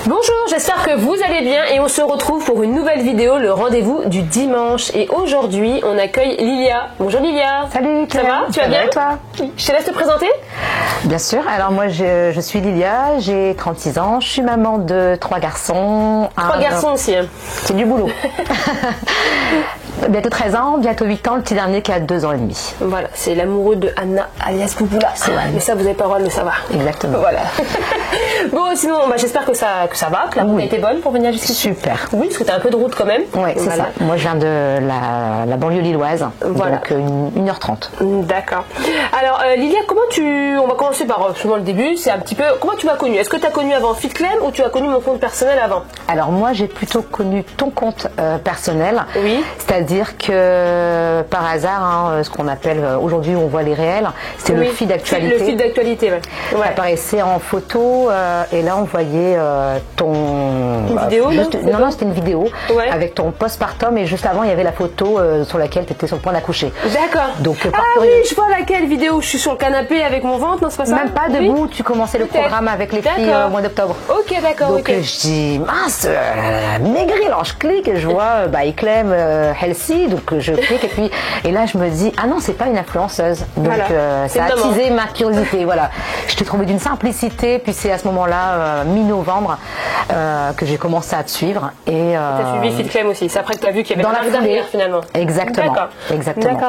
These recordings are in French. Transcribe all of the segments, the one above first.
Bonjour, j'espère que vous allez bien et on se retrouve pour une nouvelle vidéo, le rendez-vous du dimanche. Et aujourd'hui, on accueille Lilia. Bonjour Lilia. Salut Claire. Ça va? Tu vas bien? Et toi? Je te laisse te présenter. Bien sûr, alors moi je suis Lilia, j'ai 36 ans, je suis maman de 3 garçons. 3 garçons aussi. Hein. C'est du boulot. Bientôt 13 ans, bientôt 8 ans, le petit dernier qui a 2 ans et demi. Voilà, c'est l'amoureux de Anna alias Poupoula. Mais ça, vous n'avez pas le droit de le savoir. Exactement. Voilà. Bon, sinon, j'espère que ça va, que la route a été bonne pour venir jusqu'ici. Super. Oui, parce que tu as un peu de route quand même. Oui, c'est ça. Moi, je viens de la banlieue lilloise, voilà. Donc 1h30. D'accord. Alors, Lilia, on va commencer par souvent le début, c'est un petit peu, comment tu m'as connue? Est-ce que tu as connu avant FitClem ou tu as connu mon compte personnel avant? Alors, moi, j'ai plutôt connu ton compte personnel. Oui. C'est-à-dire que, par hasard, ce qu'on appelle, aujourd'hui, on voit les réels, c'était le fil d'actualité. Le fil d'actualité, ouais. Ça apparaissait en photo, et là, on voyait ton... Une vidéo, non, c'était une vidéo, ouais. Avec ton postpartum, et juste avant, il y avait la photo sur laquelle tu étais sur le point d'accoucher. D'accord. Donc, oui, je vois laquelle vidéo. Je suis sur le canapé avec mon ventre, non, c'est pas ça? Même pas debout, tu commençais le programme avec les filles au mois d'octobre. Ok, d'accord. Donc, je dis, mince, maigri, alors je clique, et je vois ICLEM Healthy, donc je clique, et là, je me dis, ah non, c'est pas une influenceuse. Donc, voilà. Ça a attisé ma curiosité, voilà. Je t'ai trouvé d'une simplicité, puis c'est à ce moment-là, mi-novembre, que j'ai commencé à te suivre. Et t'as suivi FitClem aussi, c'est après que tu as vu qu'il y avait dans la derrière finalement. Exactement.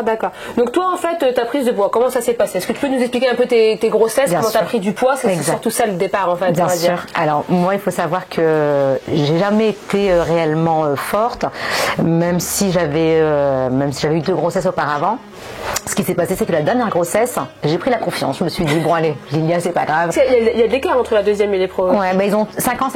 D'accord. Donc toi, en fait, ta prise de poids, comment ça s'est passé? Est-ce que tu peux nous expliquer un peu tes grossesses, comment tu as pris du poids? C'est surtout ça le départ, en fait. Bien sûr. Alors, moi, il faut savoir que j'ai jamais été réellement forte, même si j'avais eu 2 grossesses auparavant. Ce qui s'est passé, c'est que la dernière grossesse, j'ai pris la confiance. Je me suis dit, bon allez, Lilia, c'est pas grave. Il y a de l'écart entre la deuxième et les premiers. Ouais, ils ont 5 ans.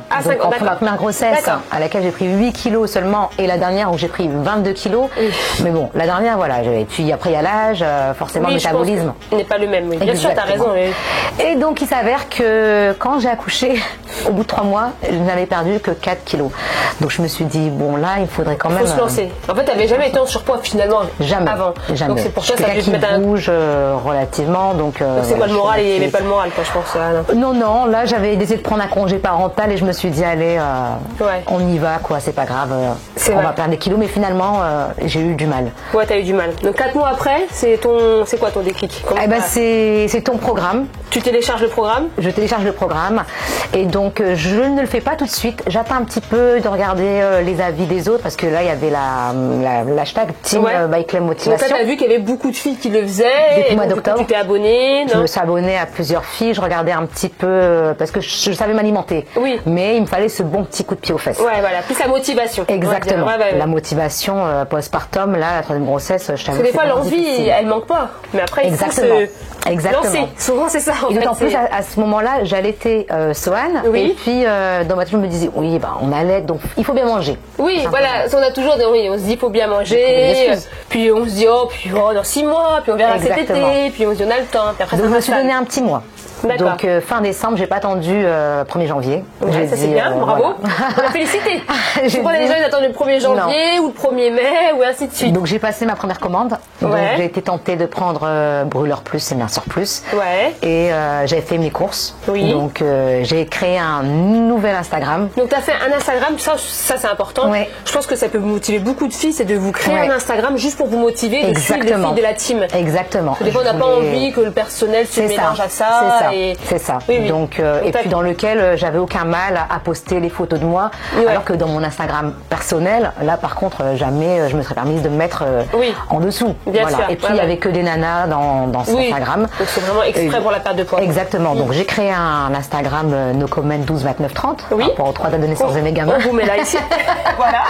Ah, donc, entre la première grossesse, à laquelle j'ai pris 8 kilos seulement, et la dernière où j'ai pris 22 kilos. Oui. Mais bon, la dernière, voilà. Et puis après, il y a l'âge, forcément, le métabolisme. Il n'est pas le même, oui. Bien sûr, tu as raison. Oui. Et donc, il s'avère que quand j'ai accouché, au bout de 3 mois, je n'avais perdu que 4 kilos. Donc, je me suis dit, bon, là, il faudrait quand même. Il faut se lancer. En fait, tu n'avais jamais été en surpoids finalement. Jamais. Avant. Jamais. Donc, c'est pour ça que ça qui bouge relativement. Donc c'est quoi le moral? Il n'y avait pas le moral, quoi, je pense. Non, là, j'avais décidé de prendre un congé parental et je me suis dit, allez, on y va, quoi, c'est pas grave. On va perdre des kilos, mais finalement, j'ai eu du mal. Ouais, t'as eu du mal. Donc 4 mois après, c'est quoi ton déclic? C'est ton programme. Tu télécharges le programme? Je télécharge le programme et donc je ne le fais pas tout de suite. J'attends un petit peu de regarder les avis des autres parce que là il y avait l'hashtag Team ICLEM Motivation. Donc là tu as vu qu'il y avait beaucoup de filles qui le faisaient. Depuis le mois d'octobre. Tu t'es abonnée? Je me suis abonnée à plusieurs filles. Je regardais un petit peu parce que je savais m'alimenter. Oui. Mais il me fallait ce bon petit coup de pied aux fesses. Ouais, voilà. Plus la motivation. Exactement. La motivation postpartum, là, la 3e grossesse, je t'avoue. Parce que des fois l'envie, elle manque pas. Mais après il faut se lancer. Souvent c'est ça. Et d'autant plus à ce moment-là, j'allaitais Sohan. Oui. Et puis dans ma tête, je me disais, oui, on allait, donc il faut bien manger. Oui, voilà, on a toujours on se dit, il faut bien manger. Puis on se dit, dans 6 mois, puis on verra cet été, puis on se dit, on a le temps. Puis après, donc je me suis donné un petit mois. Donc fin décembre, j'ai pas attendu 1er janvier. Ouais, ça c'est bien, bravo. On l'a félicité. Je crois que les gens ils attendent le 1er janvier ou le 1er mai ou ainsi de suite. Donc j'ai passé ma première commande. Donc j'ai été tentée de prendre Brûleur Plus et Minceur Plus. Ouais. Et j'ai fait mes courses. Oui. Donc j'ai créé un nouvel Instagram. Donc tu as fait un Instagram, ça c'est important. Ouais. Je pense que ça peut motiver beaucoup de filles, c'est de vous créer un Instagram juste pour vous motiver, de suivre les filles de la team. Exactement. Parce que des fois on n'a pas envie que le personnel se mélange à ça. C'est ça. Donc, et puis dans lequel j'avais aucun mal à poster les photos de moi, alors que dans mon Instagram personnel, là par contre jamais je me serais permise de me mettre en dessous. Bien sûr. Et puis il n'y avait que des nanas dans cet Instagram. Donc c'est vraiment exprès pour la perte de poids. Exactement. Donc j'ai créé un Instagram No Comment 12 29 30 par rapport aux 3 dates de naissance de mes gamins. On vous met là ici. Voilà.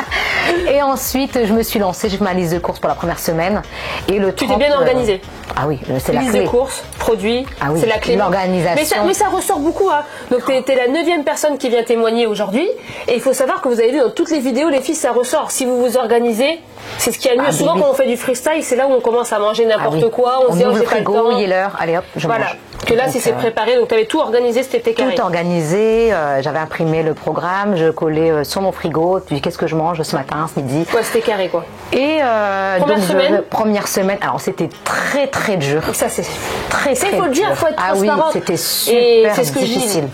Et ensuite je me suis lancée, j'ai fait ma liste de courses pour la première sine. Et le 30, tu t'es bien organisée. Ah oui, c'est la clé. Liste de courses, produits, c'est la clé. L'organisation. Mais ça ressort beaucoup. Hein. Donc tu es la 9e personne qui vient témoigner aujourd'hui. Et il faut savoir que vous avez vu dans toutes les vidéos, les filles, ça ressort. Si vous vous organisez, C'est ce qu'il y a de mieux. Souvent, quand on fait du freestyle, c'est là où on commence à manger n'importe quoi. On se dit, ouvre j'ai le pas le frigo, temps. il est l'heure, allez hop, je mange. Que là, si c'est préparé, donc tu avais tout organisé, c'était carré. Tout organisé, j'avais imprimé le programme, je collais sur mon frigo, puis qu'est-ce que je mange ce matin, ce midi. Ouais, c'était carré quoi. Et première semaine, alors c'était très très dur. Ça c'est très dur. Il faut le dire, il faut être transparent. Ah oui, c'était super difficile.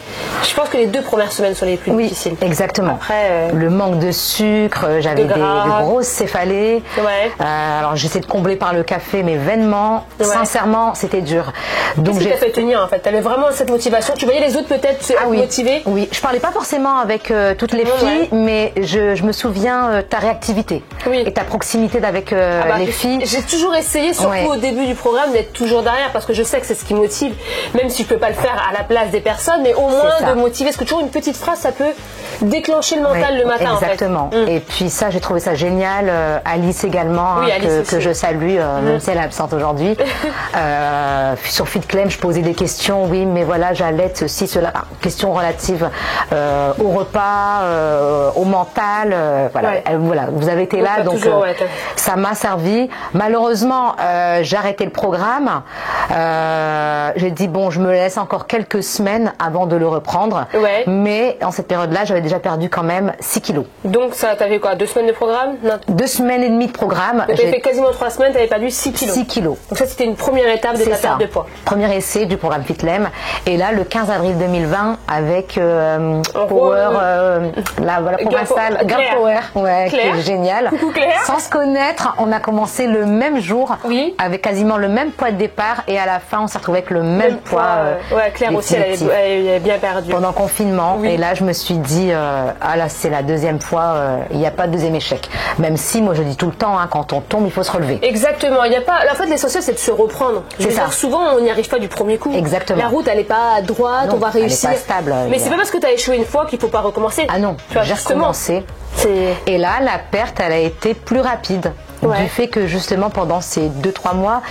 Je pense que les 2 premières semaines sont les plus difficiles. Exactement. Après, le manque de sucre, j'avais des grosses céphalées. Ouais. Alors j'essaie de combler par le café, mais vainement. Sincèrement, c'était dur. Donc qu'est-ce qui t'a fait tenir en fait? Tu avais vraiment cette motivation. Tu voyais les autres peut-être motivés? Oui, je parlais pas forcément avec toutes les filles, mais je me souviens ta réactivité et ta proximité avec les filles. J'ai toujours essayé, surtout au début du programme, d'être toujours derrière parce que je sais que c'est ce qui motive, même si je peux pas le faire à la place des personnes, mais au moins de motiver. Parce que toujours une petite phrase, ça peut déclencher le mental le matin. Exactement. En fait. Et puis ça, j'ai trouvé ça génial. Alice également, que je salue, même si elle est absente aujourd'hui. Sur FitClaim, je posais des questions. Oui, mais voilà, j'allaite ceci, cela. Questions relatives au repas, au mental. Voilà, vous avez été là, donc ça m'a servi. Malheureusement, j'ai arrêté le programme. J'ai dit bon, je me laisse encore quelques semaines avant de le reprendre. Mais en cette période-là, j'avais déjà perdu quand même 6 kilos. Donc ça, t'avais quoi, 2 semaines de programme? Non. 2 semaines et demie de programme. J'ai fait quasiment 3 semaines, t'avais perdu 6 kilos. 6 kilos. Donc ça, c'était une première étape de ta perte de poids. Premier essai du programme FitClaim. Et là, le 15 avril 2020, avec Power, la provençale, Girl Power, qui est génial. Coucou Claire. Sans se connaître, on a commencé le même jour, avec quasiment le même poids de départ, et à la fin, on s'est retrouvé avec le même poids. Claire aussi, elle avait bien perdu. Pendant le confinement. Et là, je me suis dit, là, c'est la deuxième fois, il n'y a pas de deuxième échec. Même si, moi, je dis tout le temps, quand on tombe, il faut se relever. Exactement. Il y a pas. En fait, l'essentiel, c'est de se reprendre. C'est ça. Souvent, on n'y arrive pas du premier coup. Exactement. La route, elle n'est pas droite, on va réussir. Elle n'est pas stable. Mais c'est pas parce que tu as échoué une fois qu'il faut pas recommencer. Ah non, j'ai recommencé. Et là, la perte, elle a été plus rapide. Du fait que justement pendant ces 2-3 mois,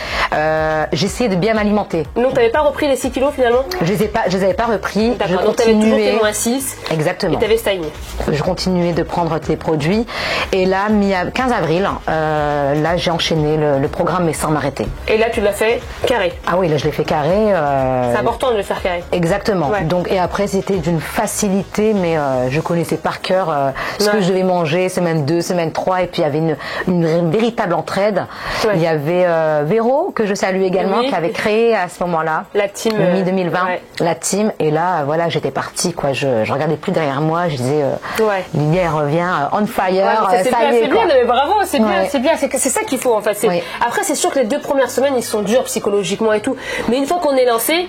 j'essayais de bien m'alimenter. Donc tu n'avais pas repris les 6 kilos finalement? Je les avais pas repris. D'accord, donc tu avais toujours tes moins 6. Exactement. Et tu avais stagné. Je continuais de prendre tes produits. Et là, 15 avril, là j'ai enchaîné le programme mais sans m'arrêter. Et là tu l'as fait carré? Ah oui, là je l'ai fait carré. C'est important de le faire carré. Exactement. Donc, et après c'était d'une facilité, mais je connaissais par cœur ce que je devais manger, semaine 2, semaine 3. Et puis il y avait une véritable entraide. Il y avait Véro, que je salue également, qui avait créé à ce moment-là, la team mi-2020, la team. Et là, voilà, j'étais partie, quoi. Je regardais plus derrière moi. Je disais, Lilia revient on fire. C'est bien, mais bravo, c'est bien, c'est bien. C'est ça qu'il faut en fait. Après, c'est sûr que les 2 premières semaines, ils sont durs psychologiquement et tout. Mais une fois qu'on est lancé,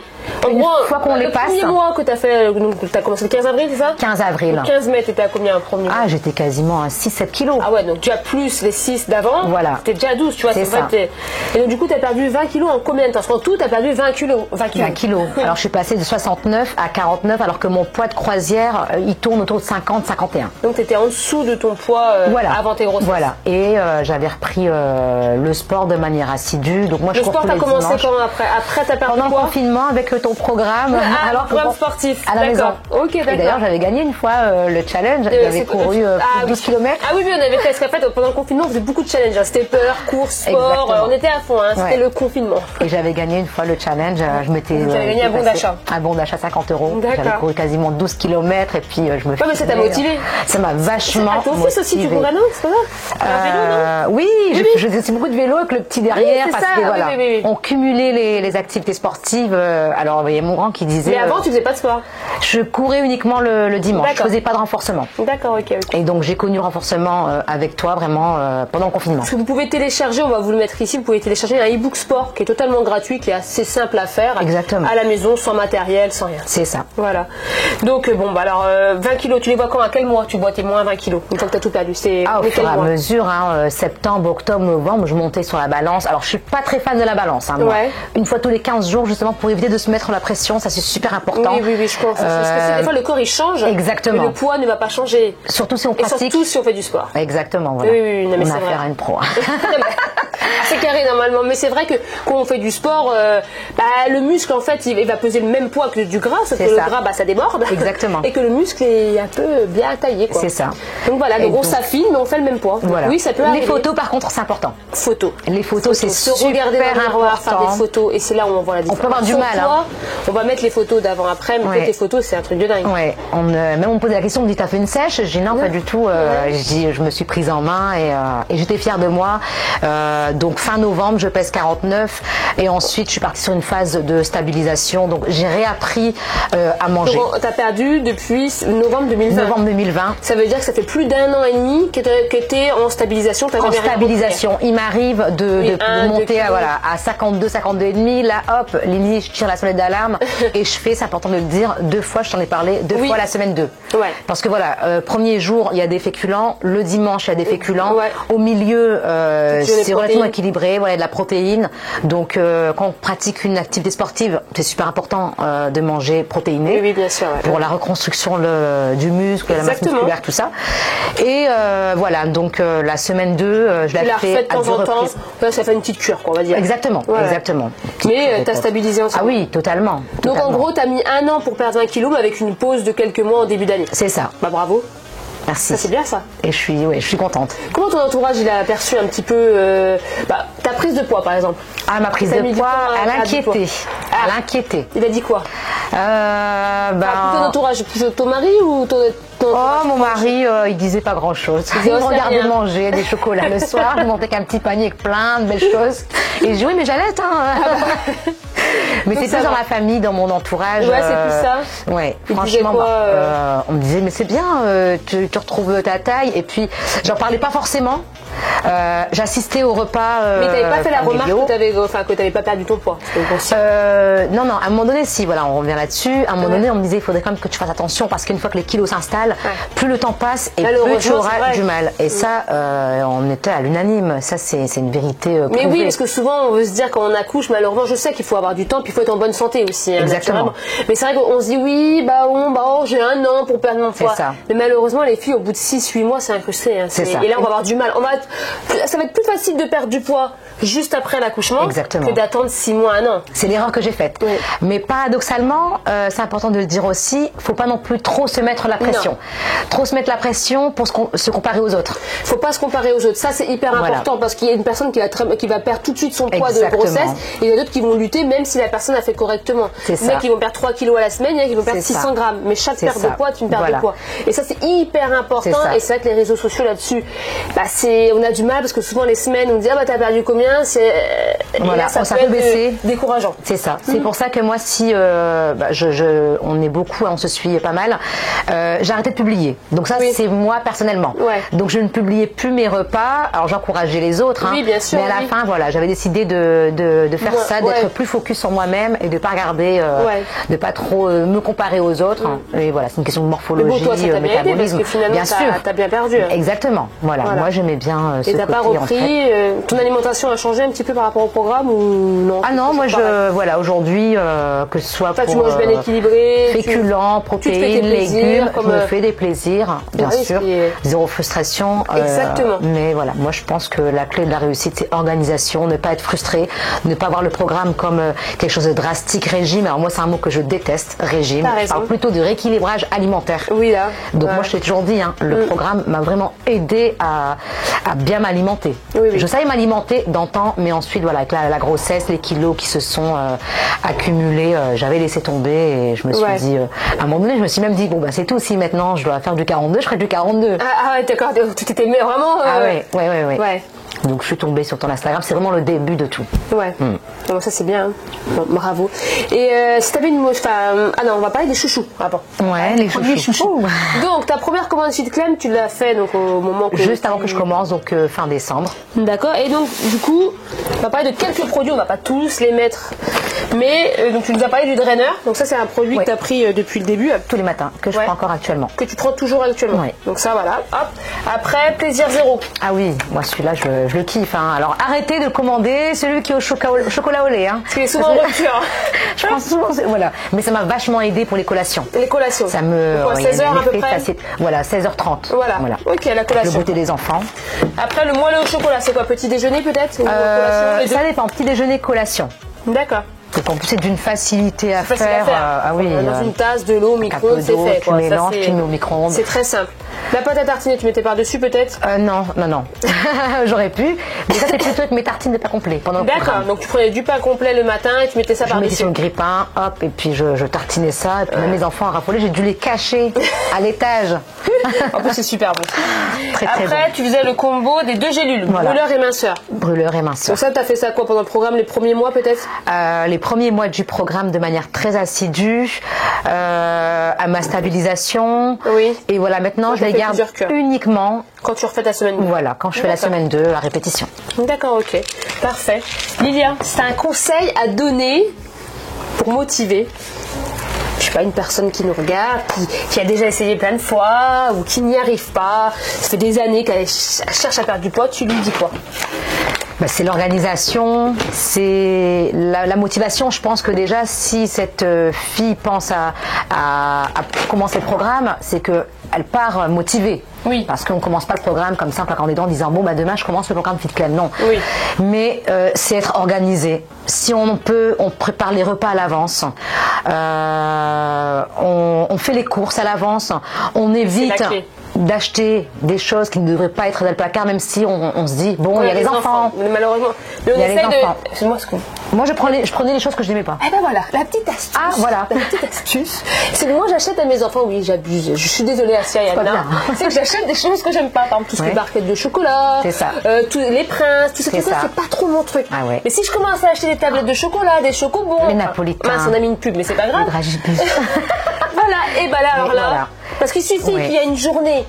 une fois qu'on les passe. Le premier mois que tu as fait, tu as commencé le 15 avril, c'est ça? 15 avril. Le 15 mai, tu étais à combien en premier mois? J'étais quasiment à 6-7 kilos. Ah ouais, donc tu as plus les 6 d'avant. Voilà. T'es déjà à 12, tu vois. C'est ça. Et donc du coup, tu as perdu 20 kilos en combien de temps? En tout, tu as perdu 20 kilos. 20 kilos. Alors je suis passée de 69 à 49, alors que mon poids de croisière, il tourne autour de 50-51. Donc tu étais en dessous de ton poids avant tes grossesses. Voilà. Et j'avais repris le sport de manière assidue. Donc moi, le sport, t'as commencé quand après? Après ta perte de poids? Pendant le confinement, avec ton programme. Alors, programme sportif. À la maison. Ok, d'accord. Et d'ailleurs, j'avais gagné une fois le challenge. J'avais couru 12 km. Ah oui, on avait fait. Parce qu'en fait, pendant le confinement, on faisait beaucoup de challenges. C'était peur, course, sport. On était à fond. C'était le confinement. Et j'avais gagné une fois le challenge. Je m'étais. J'avais gagné un bon d'achat. Un bon d'achat 50 €. J'avais couru quasiment 12 km et puis je me. Mais ça t'a motivé. Ça m'a vachement. À ton fils aussi, tu cours à Nantes, c'est pas ça? Un vélo, non? Oui, je faisais beaucoup de vélo avec le petit derrière. Parce que voilà, on cumulait les activités sportives. Alors, il y a mon grand qui disait. Mais avant, tu faisais pas de sport? Je courais uniquement le dimanche. Je faisais pas de renforcement. D'accord, ok. Et donc j'ai connu le renforcement avec toi vraiment pendant le confinement. Parce que vous pouvez télécharger, on va vous le mettre ici, vous pouvez télécharger un e-book sport qui est totalement gratuit, qui est assez simple à faire. Exactement. À la maison, sans matériel, sans rien. C'est ça. Voilà. Donc alors 20 kilos, tu les vois quand? À quel mois tu bois tes moins 20 kilos? Une fois que tu as tout perdu, c'est au fur et à mesure, septembre, octobre, novembre, je montais sur la balance. Alors je suis pas très fan de la balance. Moi. Une fois tous les 15 jours justement pour éviter de se mettre la pression, ça c'est super important. Oui, je pense. Parce que des fois le corps il change. Exactement. Mais le poids ne va pas changer. Surtout si on pratique. Et surtout si on fait du sport. Exactement, voilà. Oui, non, mais on a affaire à une pro. C'est carré normalement, mais c'est vrai que quand on fait du sport, le muscle en fait il va peser le même poids que du gras, sauf que le gras ça déborde. Exactement. Et que le muscle est un peu bien taillé. C'est ça. Donc voilà, donc on s'affine mais on fait le même poids. Voilà. Oui, ça peut arriver. Les photos par contre c'est important. Les photos c'est se regarder dans le miroir, faire des photos et c'est là où on voit la différence. On peut avoir du mal. On va mettre les photos d'avant après, mais les photos c'est un truc de dingue. Ouais. Même on me posait la question, on me dit t'as fait une sèche? J'ai dit non pas du tout. Je dis je me suis prise en main et j'étais fière de moi. Donc fin novembre je pèse 49 et ensuite je suis partie sur une phase de stabilisation, donc j'ai réappris à manger. Donc tu as perdu depuis novembre 2020. Novembre 2020. Ça veut dire que ça fait plus d'1 an et demi que tu étais en stabilisation. En stabilisation. Il m'arrive de monter à 52, 52 et demi. Là hop, Lily, je tire la sonnette d'alarme et je fais, c'est important de le dire, 2 fois, je t'en ai parlé, 2 fois la semaine 2. Ouais. Parce que voilà, premier jour il y a des féculents, le dimanche il y a des féculents, au milieu c'est relativement équilibré, voilà, de la protéine. Donc quand on pratique une activité sportive, c'est super important de manger protéiné. Oui, bien sûr. Pour la reconstruction du muscle, la masse musculaire, tout ça. Et voilà, donc la semaine 2, je la fais de temps en temps. Ça fait une petite cure, quoi, on va dire. Exactement, exactement. Mais tu as stabilisé ensemble. Ah oui, totalement. Donc en gros, tu as mis 1 an pour perdre 20 kilos, mais avec une pause de quelques mois en début d'année. C'est ça. Bah bravo. Merci. Ça c'est bien ça. Et je suis contente. Comment ton entourage il a aperçu un petit peu ta prise de poids par exemple? Ah, ma prise de poids, elle inquiétait. Elle inquiétait. Il a dit quoi? Ton entourage, ton mari ou ton mon mari, il disait pas grand chose. Il me regardait manger des chocolats le soir, il montait qu'un petit panier avec plein de belles choses. Et je dis oui mais j'allais Mais c'est plus dans la famille, dans mon entourage. Ouais, c'est plus ça. Ouais, franchement, on me disait mais c'est bien, tu retrouves ta taille. Et puis j'en parlais pas forcément. J'assistais au repas. Mais t'avais pas fait la remarque que t'avais pas perdu ton poids. Non, à un moment donné, si, voilà, on revient là-dessus. À un moment donné, on me disait il faudrait quand même que tu fasses attention parce qu'une fois que les kilos s'installent, plus le temps passe et plus tu auras du mal. Et ça, on était à l'unanime. Ça, c'est une vérité. Mais oui, parce que souvent, on veut se dire quand on accouche, malheureusement, je sais qu'il faut avoir du temps, puis il faut être en bonne santé aussi. Exactement. Mais c'est vrai qu'on se dit oui, j'ai 1 an pour perdre mon poids. Mais malheureusement, les filles, au bout de 6-8 mois, c'est incrusté. C'est ça. Et là, on va avoir du mal. Ça va être plus facile de perdre du poids juste après l'accouchement que d'attendre 6 mois, 1 an. C'est l'erreur que j'ai faite. Oui. Mais paradoxalement, c'est important de le dire aussi, faut pas non plus trop se mettre la pression. Non. Trop se mettre la pression pour se comparer aux autres. Faut pas se comparer aux autres. Ça, c'est hyper important parce qu'il y a une personne qui va perdre tout de suite son poids de grossesse et il y a d'autres qui vont lutter même si la personne a fait correctement. Il y en a qui vont perdre 3 kilos à la semaine, il y en a qui vont perdre 600 grammes. Mais chaque perte de poids, tu perds de poids. Et ça, c'est hyper important. Et c'est vrai que les réseaux sociaux là-dessus, on a du mal parce que souvent les semaines, on dit t'as perdu combien? Ça peut baisser. Décourageant. C'est ça. C'est pour ça que moi, si on est beaucoup, on se suit pas mal, j'ai arrêté de publier. Donc ça, c'est moi personnellement. Ouais. Donc je ne publiais plus mes repas. Alors j'encourageais les autres. Oui, bien sûr. Mais à la fin, j'avais décidé de faire ça, d'être plus focus sur moi-même et de pas regarder, de pas trop me comparer aux autres. Et voilà, c'est une question de morphologie, mais bon, toi, ça t'a bien aidé parce que finalement, t'as bien perdu. Exactement. Voilà. Moi, j'aimais bien ce côté. Et t'as pas repris. Ton alimentation a changé un petit peu par rapport au programme ou non? Ah non, moi aujourd'hui, que ce soit pour tu manges bien équilibré, féculents, protéines, légumes, je me fais des plaisirs, bien sûr, zéro frustration. Exactement. Mais voilà, moi je pense que la clé de la réussite, c'est organisation, ne pas être frustré, ne pas voir le programme comme quelque chose de drastique, régime. Alors moi, c'est un mot que je déteste, régime. Je parle plutôt de rééquilibrage alimentaire. Oui, là. Donc moi, je t'ai toujours dit, le programme m'a vraiment aidé à bien m'alimenter. Oui. Je savais m'alimenter d'antan, mais ensuite, voilà, avec la grossesse, les kilos qui se sont accumulés, j'avais laissé tomber et je me suis dit, à un moment donné, je me suis même dit, c'est tout, si maintenant je dois faire du 42, je ferai du 42. Ah ouais, d'accord, tu t'étais vraiment... Ah ouais. Donc je suis tombée sur ton Instagram, c'est vraiment le début de tout. Ouais. Bon, ça c'est bien. Bon, bravo. Et si t'avais une on va parler des chouchous. Ouais, les chouchous. Donc ta première commande Sweet Clem, tu l'as fait donc au moment que juste avant que je commence, donc fin décembre. D'accord. Et donc du coup, on va parler de quelques produits, on va pas tous les mettre. Mais donc tu nous as parlé du drainer. Donc ça c'est un produit que tu as pris depuis le début. Tous les matins, que je prends encore actuellement. Que tu prends toujours actuellement. Ouais. Donc ça voilà. Hop. Après plaisir zéro. Ah oui, moi celui-là je je le kiffe. Hein. Alors arrêtez de commander celui qui est au chocolat au lait. Hein. Parce qu'il est souvent en rupture. Je pense souvent, voilà. Mais ça m'a vachement aidé pour les collations. Les collations. Ça me. Pourquoi 16h à peu près. Voilà, 16h30. Voilà. Ok, la collation. Le goûter des enfants. Après, le moelleux au chocolat, c'est quoi? Petit déjeuner peut-être? Ça dépend. Petit déjeuner, collation. D'accord. Donc en plus c'est d'une facilité à faire. Ah oui. Dans une tasse, de l'eau, au micro-ondes, c'est fait. Tu mélanges, tu mets au micro-ondes. C'est très simple. La pâte à tartiner, tu mettais par-dessus peut-être? Non. J'aurais pu. Mais ça c'est plutôt avec mes tartines de pain complet pendant le programme. D'accord. Donc tu prenais du pain complet le matin et tu mettais ça par-dessus. Je mettais sur le grille-pain, hop, et puis je tartinais ça. Et puis même mes enfants raffolaient, j'ai dû les cacher à l'étage. En plus c'est super bon. Très Après bon. tu faisais le combo des 2 gélules, brûleur et minceur. Brûleur et minceur. Donc ça tu as fait ça quoi pendant le programme, les premiers mois peut-être? Les premiers mois du programme de manière très assidue, à ma stabilisation. Oui. Et voilà, maintenant je les garde uniquement quand tu refais ta semaine 2. Voilà, quand je fais la semaine 2 à répétition. D'accord, ok. Parfait. Lilia, c'est un conseil à donner pour motiver, je sais pas, une personne qui nous regarde, qui a déjà essayé plein de fois ou qui n'y arrive pas, ça fait des années qu'elle cherche à perdre du poids, tu lui dis quoi? C'est l'organisation, c'est la motivation. Je pense que déjà, si cette fille pense à commencer le programme, c'est qu'elle part motivée. Oui. Parce qu'on ne commence pas le programme comme ça en claquant des dents en disant demain je commence le programme FitClan. Non. Oui. Mais c'est être organisé. Si on peut, on prépare les repas à l'avance. On fait les courses à l'avance. On évite d'acheter des choses qui ne devraient pas être dans le placard, même si on se dit il y a les enfants. Mais malheureusement, mais on essaie de. Moi je prenais les choses que je n'aimais pas. Eh ben voilà, la petite astuce. Ah voilà. La petite astuce. C'est que moi j'achète à mes enfants, oui j'abuse. Je suis désolée Assia et Anna. C'est que j'achète des choses que j'aime pas, par exemple tout ce qui est barquettes de chocolat, tous les princes, tout ça, c'est pas trop mon truc. Ah ouais. Mais si je commence à acheter des tablettes de chocolat, des chocobons, les napolitains, on a mis une pub, mais c'est pas grave. Voilà, et ben là alors là, parce qu'il suffit qu'il y a une journée.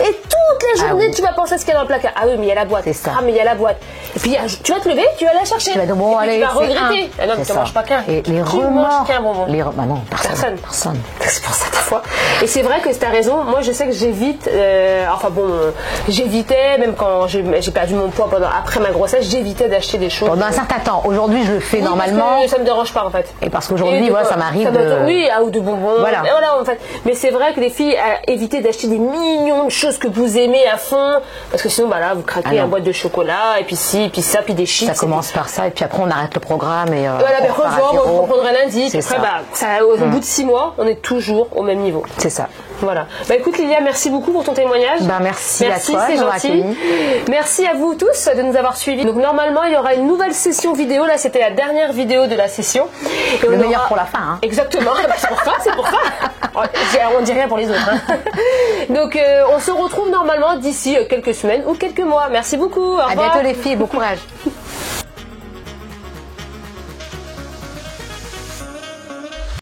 Et toute la journée, tu vas penser à ce qu'il y a dans le placard. Ah oui, mais il y a la boîte. Ah, mais il y a la boîte. Et puis, tu vas te lever, tu vas la chercher. Tu vas dire, bon, allez, tu vas regretter. Ah non, mais tu ne manges pas qu'un. Et les remords. Mange qu'un bonbon. Bah non, personne. C'est pour ça, des fois. Et c'est vrai que tu as raison. Moi, je sais que j'évite. J'évitais, même quand j'ai perdu mon poids après ma grossesse, j'évitais d'acheter des choses. Pendant un certain temps. Aujourd'hui, je le fais normalement. Parce que ça ne me dérange pas, en fait. Et parce qu'aujourd'hui, ça m'arrive. Oui, ou de bonbons. Voilà, en fait. Mais c'est vrai que les filles, évitez d'acheter des millions de choses que vous aimez à fond, parce que sinon vous craquez une boîte de chocolat et puis ci, puis ça, puis des chips. Ça commence par ça et puis après on arrête le programme et on reprendra lundi. Puis après, au bout de 6 mois, on est toujours au même niveau. C'est ça. Voilà. Écoute Lilia, merci beaucoup pour ton témoignage. Merci à toi, c'est gentil. Merci à vous tous de nous avoir suivis. Donc normalement il y aura une nouvelle session vidéo. Là c'était la dernière vidéo de la session. Et le meilleur pour la fin. Hein. Exactement. C'est pour ça. On dit rien pour les autres. Hein. Donc on se retrouve normalement d'ici quelques semaines ou quelques mois. Merci beaucoup. Au revoir. À bientôt les filles. Bon courage.